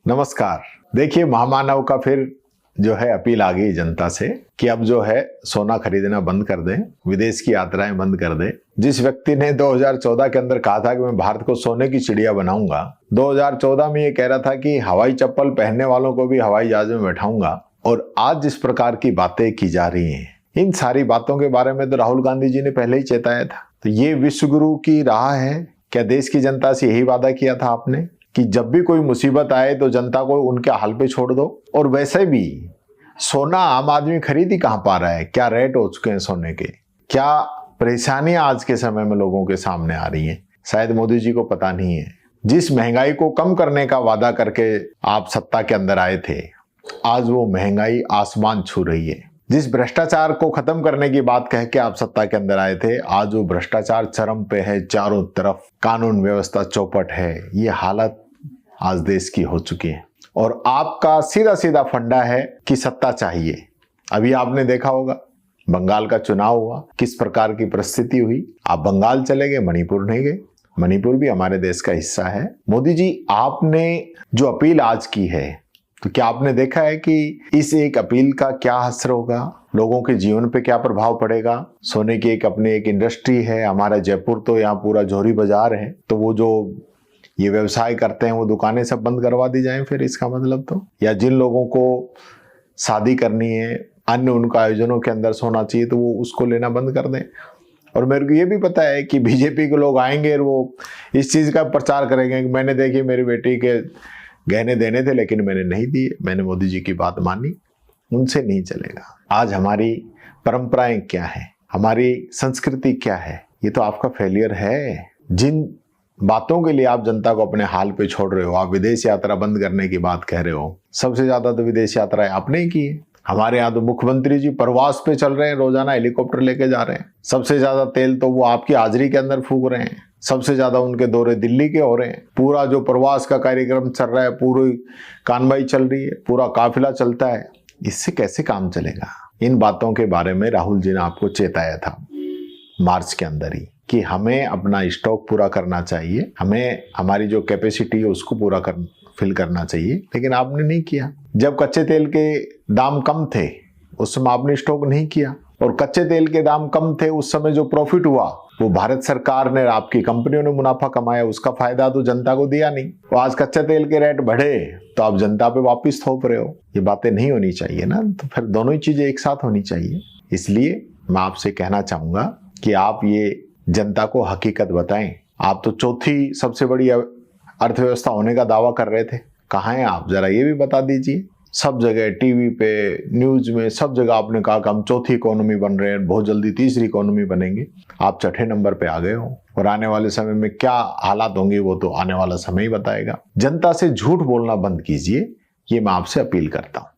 नमस्कार। देखिए, महामानव का फिर जो है अपील आ गई जनता से कि अब जो है सोना खरीदना बंद कर दें, विदेश की यात्राएं बंद कर दें। जिस व्यक्ति ने 2014 के अंदर कहा था कि मैं भारत को सोने की चिड़िया बनाऊंगा, 2014 में ये कह रहा था कि हवाई चप्पल पहनने वालों को भी हवाई जहाज में बैठाऊंगा, और आज जिस प्रकार की बातें की जा रही हैं, इन सारी बातों के बारे में तो राहुल गांधी जी ने पहले ही चेताया था। तो ये विश्व गुरु की राह है क्या? देश की जनता से यही वादा किया था आपने कि जब भी कोई मुसीबत आए तो जनता को उनके हाल पे छोड़ दो। और वैसे भी सोना आम आदमी खरीद ही कहां पा रहा है? क्या रेट हो चुके हैं सोने के? क्या परेशानियां आज के समय में लोगों के सामने आ रही हैं? शायद मोदी जी को पता नहीं है। जिस महंगाई को कम करने का वादा करके आप सत्ता के अंदर आए थे, आज वो महंगाई आसमान छू रही है। जिस भ्रष्टाचार को खत्म करने की बात कह के आप सत्ता के अंदर आए थे, आज वो भ्रष्टाचार चरम पे है। चारों तरफ कानून व्यवस्था चौपट है। ये हालत आज देश की हो चुकी है। और आपका सीधा सीधा फंडा है कि सत्ता चाहिए। अभी आपने देखा होगा बंगाल का चुनाव हुआ, किस प्रकार की परिस्थिति हुई। आप बंगाल चले गए, मणिपुर नहीं गए। मणिपुर भी हमारे देश का हिस्सा है। मोदी जी, आपने जो अपील आज की है, तो क्या आपने देखा है कि इस एक अपील का क्या असर होगा? लोगों के जीवन पे क्या प्रभाव पड़ेगा? सोने की एक इंडस्ट्री है। हमारा जयपुर तो यहाँ पूरा जौहरी बाजार है। तो वो जो ये व्यवसाय करते हैं, वो दुकानें सब बंद करवा दी जाएं फिर, इसका मतलब तो। या जिन लोगों को शादी करनी है, अन्य उनका आयोजनों के अंदर सोना चाहिए, तो वो उसको लेना बंद कर दें। और मेरे को ये भी पता है कि बीजेपी के लोग आएंगे और वो इस चीज़ का प्रचार करेंगे कि मैंने देखिए मेरी बेटी के गहने देने थे लेकिन मैंने नहीं दिए, मैंने मोदी जी की बात मानी। उनसे नहीं चलेगा। आज हमारी परंपराएं क्या है, हमारी संस्कृति क्या है, ये तो आपका फेलियर है। जिन बातों के लिए आप जनता को अपने हाल पे छोड़ रहे हो, आप विदेश यात्रा बंद करने की बात कह रहे हो, सबसे ज्यादा तो विदेश यात्राएं आपने ही की है। हमारे यहाँ तो मुख्यमंत्री जी प्रवास पे चल रहे हैं, रोजाना हेलीकॉप्टर लेके जा रहे हैं। सबसे ज्यादा तेल तो वो आपकी हाजिरी के अंदर फूक रहे हैं। सबसे ज्यादा उनके दौरे दिल्ली के हो रहे हैं। पूरा जो प्रवास का कार्यक्रम चल रहा है, पूरी कानवाई चल रही है, पूरा काफिला चलता है। इससे कैसे काम चलेगा? इन बातों के बारे में राहुल जी ने आपको चेताया था मार्च के अंदर ही कि हमें अपना स्टॉक पूरा करना चाहिए, हमें हमारी जो कैपेसिटी है उसको पूरा फिल करना चाहिए, लेकिन आपने नहीं किया। जब कच्चे तेल के दाम कम थे उस समय आपने स्टॉक नहीं किया, और कच्चे तेल के दाम कम थे उस समय जो प्रॉफिट हुआ वो भारत सरकार ने, आपकी कंपनियों ने मुनाफा कमाया, उसका फायदा तो जनता को दिया नहीं। तो आज कच्चे तेल के रेट बढ़े तो आप जनता पे वापिस थोप रहे हो। ये बातें नहीं होनी चाहिए ना। तो फिर दोनों ही चीजें एक साथ होनी चाहिए। इसलिए मैं आपसे कहना चाहूंगा कि आप ये जनता को हकीकत बताएं। आप तो चौथी सबसे बड़ी अर्थव्यवस्था होने का दावा कर रहे थे, कहाँ हैं आप? जरा ये भी बता दीजिए। सब जगह टीवी पे, न्यूज में, सब जगह आपने कहा कि हम चौथी इकोनॉमी बन रहे हैं, बहुत जल्दी तीसरी इकोनॉमी बनेंगे। आप छठे नंबर पे आ गए हो, और आने वाले समय में क्या हालात होंगे वो तो आने वाला समय ही बताएगा। जनता से झूठ बोलना बंद कीजिए, ये मैं आपसे अपील करता हूं।